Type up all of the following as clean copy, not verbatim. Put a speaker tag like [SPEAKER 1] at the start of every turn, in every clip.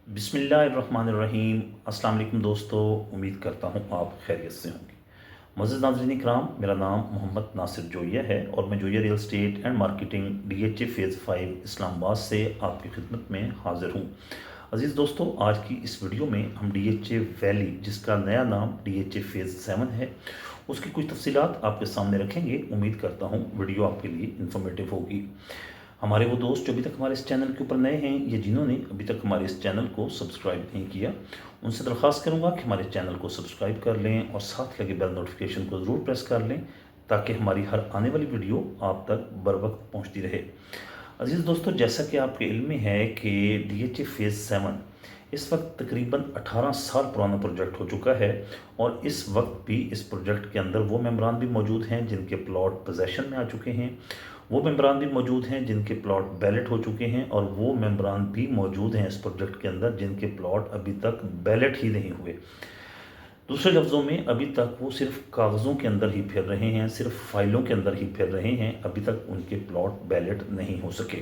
[SPEAKER 1] बिस्मिल्लाहिर्रहमानिर्रहीम। अस्सलाम वालेकुम दोस्तों, उम्मीद करता हूँ आप खैरियत से होंगे। मज़ीद नाज़रीन इकराम, मेरा नाम मोहम्मद नासिर जोइया है और मैं Joiya real estate and marketing DHA phase 5 Islamabad से आपकी खिदमत में हाज़िर हूँ। अज़ीज़ दोस्तों, आज की इस वीडियो में हम DHA वैली, जिसका नया नाम DHA फ़ेज़ 7 है, उसकी कुछ तफसीलात आपके सामने रखेंगे। उम्मीद करता हूँ वीडियो आपके लिए इंफॉर्मेटिव होगी। हमारे वो दोस्त जो अभी तक हमारे इस चैनल के ऊपर नए हैं या जिन्होंने अभी तक हमारे इस चैनल को सब्सक्राइब नहीं किया, उनसे दरख्वास्त करूंगा कि हमारे चैनल को सब्सक्राइब कर लें और साथ लगे बेल नोटिफिकेशन को ज़रूर प्रेस कर लें ताकि हमारी हर आने वाली वीडियो आप तक बर वक्त पहुँचती रहे। अजीज़ दोस्तों, जैसा कि आपके इल्म में है कि DHA फ़ेज़ 7 इस वक्त तकरीबन 18 साल पुराना प्रोजेक्ट हो चुका है और इस वक्त भी इस प्रोजेक्ट के अंदर वो मेंबरान भी मौजूद हैं जिनके प्लॉट पोजेसन में आ चुके हैं, वो मेंबरान भी मौजूद हैं जिनके प्लॉट बैलेट हो चुके हैं और वो मेंबरान भी मौजूद हैं इस प्रोजेक्ट के अंदर जिनके प्लॉट अभी तक बैलेट ही नहीं हुए। दूसरे लफ्ज़ों में अभी तक वो सिर्फ कागज़ों के अंदर ही फिर रहे हैं, सिर्फ फाइलों के अंदर ही फिर रहे हैं, अभी तक उनके प्लॉट बैलेट नहीं हो सके।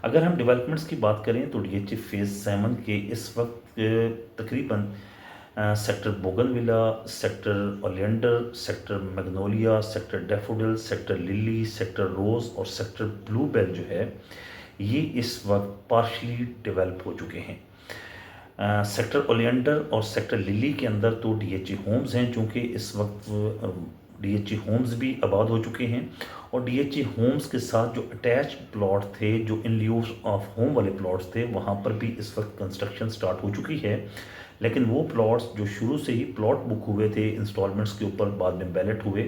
[SPEAKER 1] अगर हम डेवलपमेंट्स की बात करें तो DHA फ़ेज़ 7 के इस वक्त तकरीबन sector Bougainvillea, sector Oleander, sector Magnolia, sector Daffodil, sector Lily, sector Rose और सेक्टर ब्लूबेल जो है, ये इस वक्त पार्शली डेवलप हो चुके हैं। सेक्टर ओलियंडर और सेक्टर लिली के अंदर तो DHA होम्स हैं, चूँकि इस वक्त DHA होम्स भी आबाद हो चुके हैं और DHA होम्स के साथ जो अटैच प्लॉट थे, जो इन लिeu ऑफ होम वाले प्लॉट्स थे, वहाँ पर भी इस वक्त कंस्ट्रक्शन स्टार्ट हो चुकी है। लेकिन वो प्लॉट्स जो शुरू से ही प्लॉट बुक हुए थे इंस्टॉलमेंट्स के ऊपर, बाद में बैलेट हुए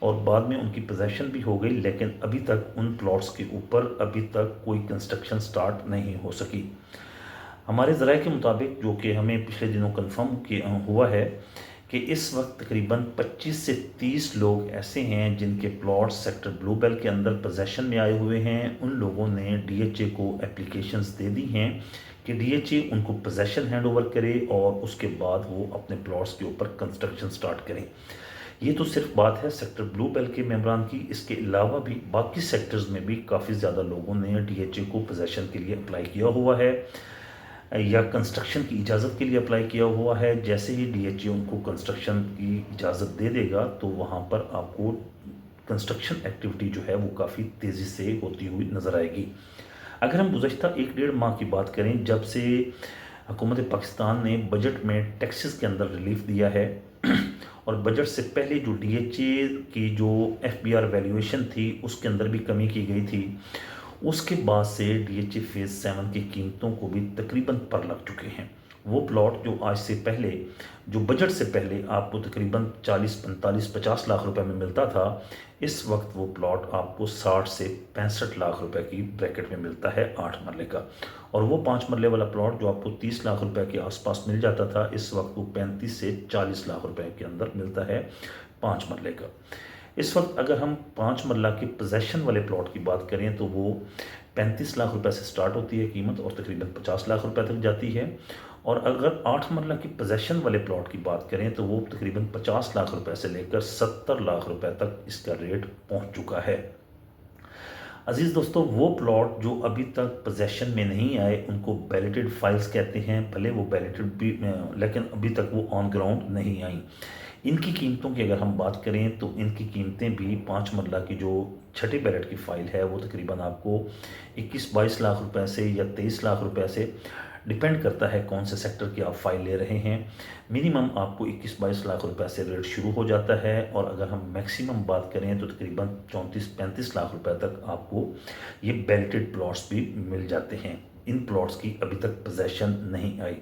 [SPEAKER 1] और बाद में उनकी पोजेसन भी हो गई, लेकिन अभी तक उन प्लॉट्स के ऊपर अभी तक कोई कंस्ट्रक्शन स्टार्ट नहीं हो सकी। हमारे ज़राए के मुताबिक, जो कि हमें पिछले दिनों कन्फर्म हुआ है, कि इस वक्त तकरीबन 25 से 30 लोग ऐसे हैं जिनके प्लॉट सेक्टर ब्लूबेल के अंदर पोजेसन में आए हुए हैं। उन लोगों ने DHA को एप्लीकेशंस दे दी हैं कि DHA उनको पोजेसन हैंड ओवर करे और उसके बाद वो अपने प्लॉट्स के ऊपर कंस्ट्रक्शन स्टार्ट करें। ये तो सिर्फ बात है सेक्टर ब्लूबेल के मेंबरान की। इसके अलावा भी बाकी सेक्टर्स में भी काफ़ी ज़्यादा लोगों ने DHA को पोजेसन के लिए अप्लाई किया हुआ है या कंस्ट्रक्शन की इजाज़त के लिए अप्लाई किया हुआ है। जैसे ही DHA उनको कंस्ट्रक्शन की इजाज़त दे देगा तो वहाँ पर आपको कंस्ट्रक्शन एक्टिविटी जो है वो काफ़ी तेज़ी से होती हुई नज़र आएगी। अगर हम गुज़श्ता 1-1.5 माह की बात करें, जब से हुकूमत पाकिस्तान ने बजट में टैक्सेस के अंदर रिलीफ दिया है और बजट से पहले जो DHA की जो FBR वैल्यूएशन थी उसके अंदर भी कमी की गई थी, उसके बाद से DHA फ़ेज़ 7 की कीमतों को भी तकरीबन पर लग चुके हैं। वो प्लॉट जो आज से पहले, जो बजट से पहले आपको तकरीबन 40, 45, 50 लाख रुपए में मिलता था, इस वक्त वो प्लॉट आपको 60 से 65 लाख रुपए की ब्रैकेट में मिलता है 8 मरले का। और वो 5 मरले वाला प्लॉट जो आपको 30 लाख रुपए के आसपास मिल जाता था, इस वक्त वो 35 से 40 लाख रुपए के अंदर मिलता है 5 मरले का। इस वक्त अगर हम 5 मरला के पोजेसन वाले प्लॉट की बात करें तो वो 35 लाख रुपए से स्टार्ट होती है कीमत और तकरीबन 50 लाख रुपए तक जाती है। और अगर 8 मरला की पोजेसन वाले प्लॉट की बात करें तो वो तकरीबन 50 लाख रुपए से लेकर 70 लाख रुपए तक इसका रेट पहुंच चुका है। अजीज़ दोस्तों, वो प्लॉट जो अभी तक पोजेसन में नहीं आए उनको बैलेटेड फाइल्स कहते हैं। भले वो बैलेटेड भी, लेकिन अभी तक वो ऑन ग्राउंड नहीं आई। इनकी कीमतों की अगर हम बात करें तो इनकी कीमतें भी 5 मरला की जो छठे बैलेट की फ़ाइल है वो तकरीबन आपको 21-22 लाख रुपए से या 23 लाख रुपए से, डिपेंड करता है कौन से सेक्टर की आप फ़ाइल ले रहे हैं। मिनिमम आपको 21-22 लाख रुपए से रेट शुरू हो जाता है और अगर हम मैक्सिमम बात करें तो तकरीबन 34-35 लाख रुपए तक आपको ये बैलेटेड प्लॉट्स भी मिल जाते हैं। इन प्लॉट्स की अभी तक पोजेसन नहीं आई।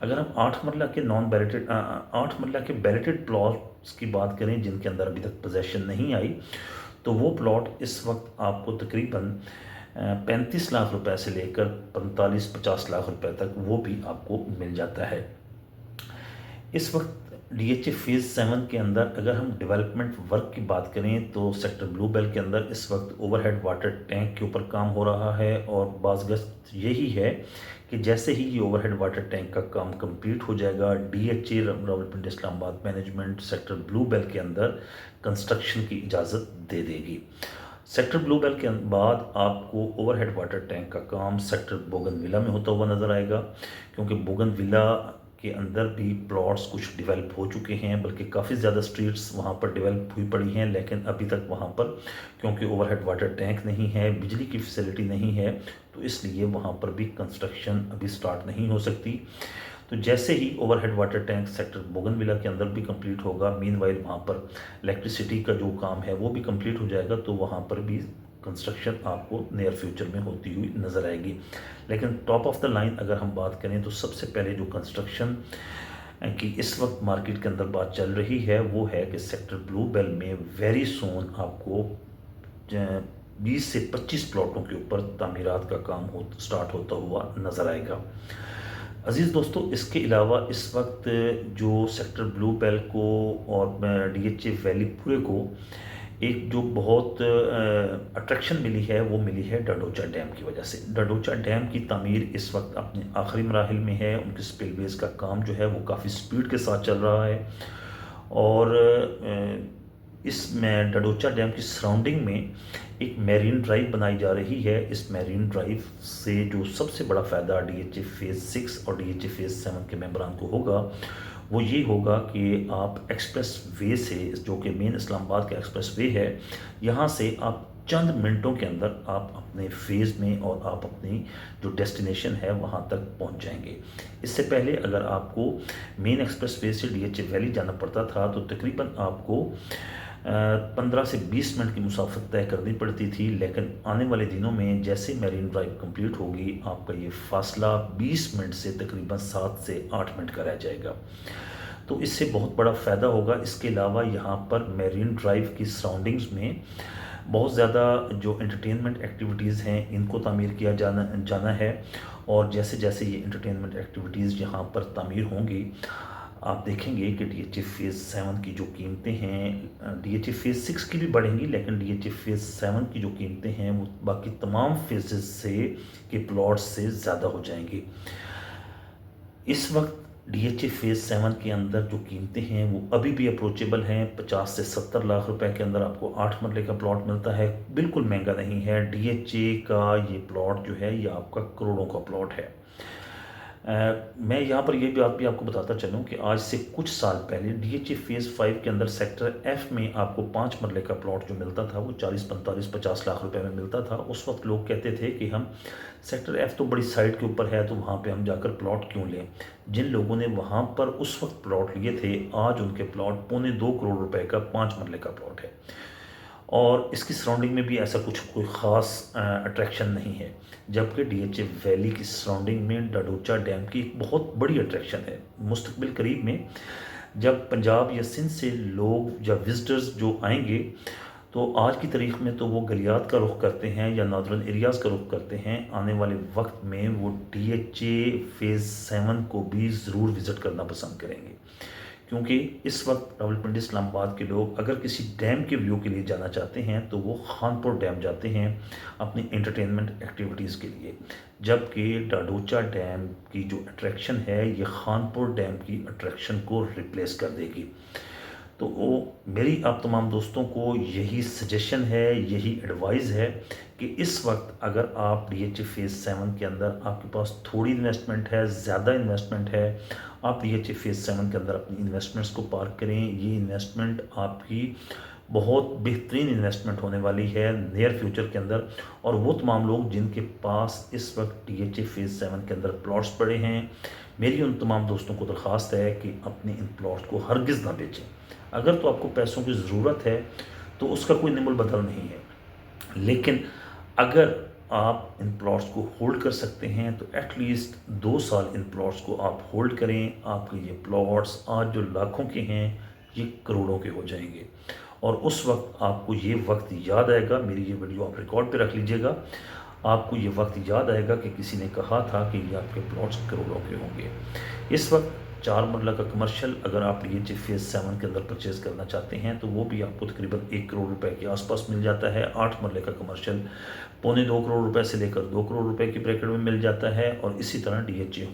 [SPEAKER 1] अगर हम 8 मरला के नॉन बैलेटेड 8 मरला के बैलेटेड प्लॉट्स की बात करें जिनके अंदर अभी तक पोजेसन नहीं आई, तो वो प्लॉट इस वक्त आपको तकरीबन 35 लाख रुपए से लेकर 45-50 लाख रुपए तक वो भी आपको मिल जाता है। इस वक्त DHA फ़ेज़ 7 के अंदर अगर हम डेवलपमेंट वर्क की बात करें तो सेक्टर ब्लूबेल के अंदर इस वक्त ओवरहेड वाटर टैंक के ऊपर काम हो रहा है और बाज़गश्त यही है कि जैसे ही ये ओवरहेड वाटर टैंक का काम कंप्लीट हो जाएगा, DHA Rawalpindi Islamabad management sector Bluebell के अंदर कंस्ट्रक्शन की इजाज़त दे देगी। सेक्टर ब्लू बेल के बाद आपको ओवर हेड वाटर टैंक का काम सेक्टर बोगनविला में होता हुआ नज़र आएगा, क्योंकि बोगनविला के अंदर भी प्लॉट्स कुछ डेवलप हो चुके हैं, बल्कि काफ़ी ज़्यादा स्ट्रीट्स वहाँ पर डेवलप हुई पड़ी हैं, लेकिन अभी तक वहाँ पर क्योंकि ओवरहेड वाटर टैंक नहीं है, बिजली की फैसिलिटी नहीं है, तो इसलिए वहाँ पर भी कंस्ट्रक्शन अभी स्टार्ट नहीं हो सकती। तो जैसे ही overhead water tank sector Bougainvillea के अंदर भी कंप्लीट होगा, मीनवाइल वहाँ पर इलेक्ट्रिसिटी का जो काम है वो भी कंप्लीट हो जाएगा, तो वहाँ पर भी कंस्ट्रक्शन आपको नियर फ्यूचर में होती हुई नज़र आएगी। लेकिन टॉप ऑफ द लाइन अगर हम बात करें तो सबसे पहले जो कंस्ट्रक्शन की इस वक्त मार्केट के अंदर बात चल रही है वो है कि सेक्टर ब्लू बेल में वेरी सून आपको 20 से 25 प्लॉटों के ऊपर तामीरात का काम स्टार्ट होता हुआ नज़र आएगा। अज़ीज़ दोस्तों, इसके अलावा इस वक्त जो सेक्टर ब्लू बेल को और DHA वैली पूरे को एक जो बहुत अट्रैक्शन मिली है वो मिली है डडोचा डैम की वजह से। डडोचा डैम की तामीर इस वक्त अपने आखिरी मराहिल में है, उनके स्पिलवेज़ का काम जो है वो काफ़ी स्पीड के साथ चल रहा है, और इसमें डडोचा डैम की सराउंडिंग में एक मैरीन ड्राइव बनाई जा रही है। इस मैरीन ड्राइव से जो सबसे बड़ा फ़ायदा DHA फेज़ 6 और DHA फेज़ 7 के मेंबरान को होगा वो ये होगा कि आप एक्सप्रेस वे से, जो कि मेन इस्लामाबाद का एक्सप्रेस वे है, यहाँ से आप चंद मिनटों के अंदर आप अपने फेज़ में और आप अपनी जो डेस्टिनेशन है वहाँ तक पहुँच जाएंगे। इससे पहले अगर आपको मेन एक्सप्रेस वे से DHA वैली जाना पड़ता था तो तकरीबन आपको 15 से 20 मिनट की मुसाफत तय करनी पड़ती थी, लेकिन आने वाले दिनों में जैसे मैरीन ड्राइव कंप्लीट होगी आपका ये फासला 20 मिनट से तकरीबन 7 से 8 मिनट का रह जाएगा। तो इससे बहुत बड़ा फ़ायदा होगा। इसके अलावा यहाँ पर मैरीन ड्राइव की सराउंडिंग्स में बहुत ज़्यादा जो एंटरटेनमेंट एक्टिविटीज़ हैं इनको तामीर किया जाना है, और जैसे जैसे ये एंटरटेनमेंट एक्टिविटीज़ यहाँ पर तामीर होंगी आप देखेंगे कि DHA फेज़ 7 की जो कीमतें हैं, DHA फेज़ 6 की भी बढ़ेंगी, लेकिन DHA फेज़ 7 की जो कीमतें हैं वो बाकी तमाम फेजेस से के प्लॉट्स से ज़्यादा हो जाएंगी। इस वक्त DHA फेज़ 7 के अंदर जो कीमतें हैं वो अभी भी अप्रोचेबल हैं। 50 से 70 लाख रुपए के अंदर आपको 8 मरले का प्लॉट मिलता है, बिल्कुल महंगा नहीं है। DHA का ये प्लॉट जो है ये आपका करोड़ों का प्लॉट है। मैं यहाँ पर ये बात भी आपको बताता चलूँ कि आज से कुछ साल पहले DHA फेज़ 5 के अंदर सेक्टर F में आपको 5 मरले का प्लॉट जो मिलता था वो 40, 45, 50 लाख रुपए में मिलता था। उस वक्त लोग कहते थे कि हम सेक्टर F तो बड़ी साइड के ऊपर है तो वहाँ पे हम जाकर प्लॉट क्यों लें। जिन लोगों ने वहाँ पर उस वक्त प्लॉट लिए थे आज उनके प्लॉट 2.25 करोड़ रुपए का 5 मरले का प्लॉट है, और इसकी सराउंडिंग में भी ऐसा कुछ कोई ख़ास अट्रैक्शन नहीं है। जबकि DHA वैली की सराउंडिंग में डडोचा डैम की एक बहुत बड़ी अट्रैक्शन है। मुस्तकबिल करीब में जब पंजाब या सिंध से लोग या विजिटर्स जो आएंगे तो आज की तारीख में तो वो गलियात का रुख करते हैं या नॉर्दर्न एरियाज़ का रुख करते हैं। आने वाले वक्त में वो DHA फेज़ 7 को भी ज़रूर विज़िट करना पसंद करेंगे, क्योंकि इस वक्त रावलपिंडी इस्लामाबाद के लोग अगर किसी डैम के व्यू के लिए जाना चाहते हैं तो वो खानपुर डैम जाते हैं अपनी एंटरटेनमेंट एक्टिविटीज़ के लिए, जबकि डडोचा डैम की जो अट्रैक्शन है ये खानपुर डैम की अट्रैक्शन को रिप्लेस कर देगी। तो वो मेरी आप तमाम दोस्तों को यही सजेशन है, यही एडवाइस है कि इस वक्त अगर आप DHA फेज़ 7 के अंदर आपके पास थोड़ी इन्वेस्टमेंट है, ज़्यादा इन्वेस्टमेंट है, आप DHA फेज़ 7 के अंदर अपनी इन्वेस्टमेंट्स को पार्क करें। ये इन्वेस्टमेंट आपकी बहुत बेहतरीन इन्वेस्टमेंट होने वाली है नियर फ्यूचर के अंदर। और वो तमाम लोग जिनके पास इस वक्त DHA फेज़ 7 के अंदर प्लॉट्स पड़े हैं, मेरी उन तमाम दोस्तों को दरख्वास्त है कि अपने इन प्लॉट्स को हरगिज़ ना बेचें। अगर तो आपको पैसों की ज़रूरत है तो उसका कोई निमुल बदल नहीं है, लेकिन अगर आप इन प्लॉट्स को होल्ड कर सकते हैं तो एटलीस्ट 2 साल इन प्लॉट्स को आप होल्ड करें। आपके ये प्लॉट्स आज जो लाखों के हैं ये करोड़ों के हो जाएंगे, और उस वक्त आपको ये वक्त याद आएगा। मेरी ये वीडियो आप रिकॉर्ड पे रख लीजिएगा। आपको ये वक्त याद आएगा कि किसी ने कहा था कि ये आपके प्लॉट्स करोड़ों के होंगे। इस वक्त 4 मरला का कमर्शियल अगर आप DHA फेज़ 7 के अंदर परचेज़ करना चाहते हैं तो वो भी आपको तकरीबन 1 करोड़ रुपए के आसपास मिल जाता है। 8 मरले का कमर्शियल 2.25 करोड़ रुपए से लेकर 2 करोड़ रुपए की ब्रैकेट में मिल जाता है। और इसी तरह DHA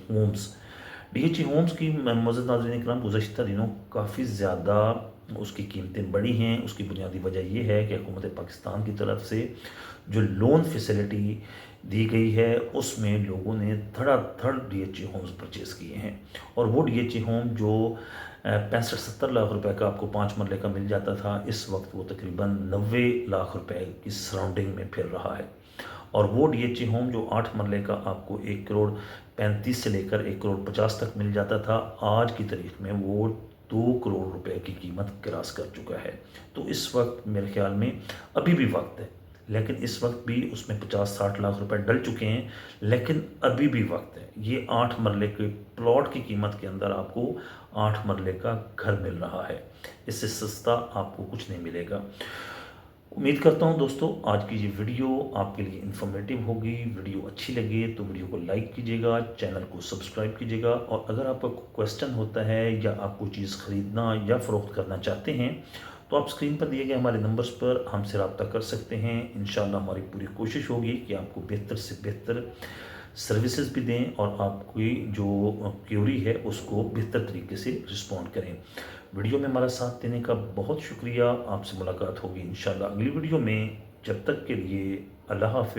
[SPEAKER 1] होम्स की मोअज़्ज़ज़ नाज़रीन इकराम गुज़श्ता दिनों काफ़ी ज़्यादा اس کی قیمتیں بڑھی ہیں، اس کی بنیادی وجہ یہ ہے کہ حکومت پاکستان کی طرف سے جو لون فیسلٹی دی گئی ہے اس میں لوگوں نے دھڑا دھڑ D H A homes purchase کیے ہیں، اور وہ ڈی ایچ اے ہوم جو 65-70 لاکھ روپے کا آپ کو 5 مرلے کا مل جاتا تھا، اس وقت وہ تقریباً 90 لاکھ روپے کی سراؤنڈنگ میں پھر رہا ہے۔ اور وہ ڈی ایچ اے ہوم جو 8 مرلے کا آپ کو 1,35 کروڑ سے لے کر 1,50 کروڑ تک مل جاتا تھا، آج کی تاریخ میں وہ 2 کروڑ روپے کی قیمت کراس کر چکا ہے۔ تو اس وقت میرے خیال میں ابھی بھی وقت ہے، لیکن اس وقت بھی اس میں 50-60 لاکھ روپے ڈل چکے ہیں، لیکن ابھی بھی وقت ہے۔ یہ 8 مرلے کے پلاٹ کی قیمت کے اندر آپ کو 8 مرلے کا گھر مل رہا ہے، اس سے سستا آپ کو کچھ نہیں ملے گا۔ امید کرتا ہوں دوستو آج کی یہ ویڈیو آپ کے لیے انفارمیٹیو ہوگی۔ ویڈیو اچھی لگے تو ویڈیو کو لائک کیجیے گا، چینل کو سبسکرائب کیجیے گا، اور اگر آپ کا کویسچن ہوتا ہے یا آپ کو چیز خریدنا یا فروخت کرنا چاہتے ہیں تو آپ اسکرین پر دیے گئے ہمارے نمبرز پر ہم سے رابطہ کر سکتے ہیں۔ انشاءاللہ ہماری پوری کوشش ہوگی کہ آپ کو بہتر سے بہتر سروسز بھی دیں اور آپ کی جو کیوری ہے اس کو بہتر طریقے سے رسپونڈ کریں۔ ویڈیو میں ہمارا ساتھ دینے کا بہت شکریہ۔ آپ سے ملاقات ہوگی انشاءاللہ اگلی ویڈیو میں، جب تک کے لیے اللہ حافظ۔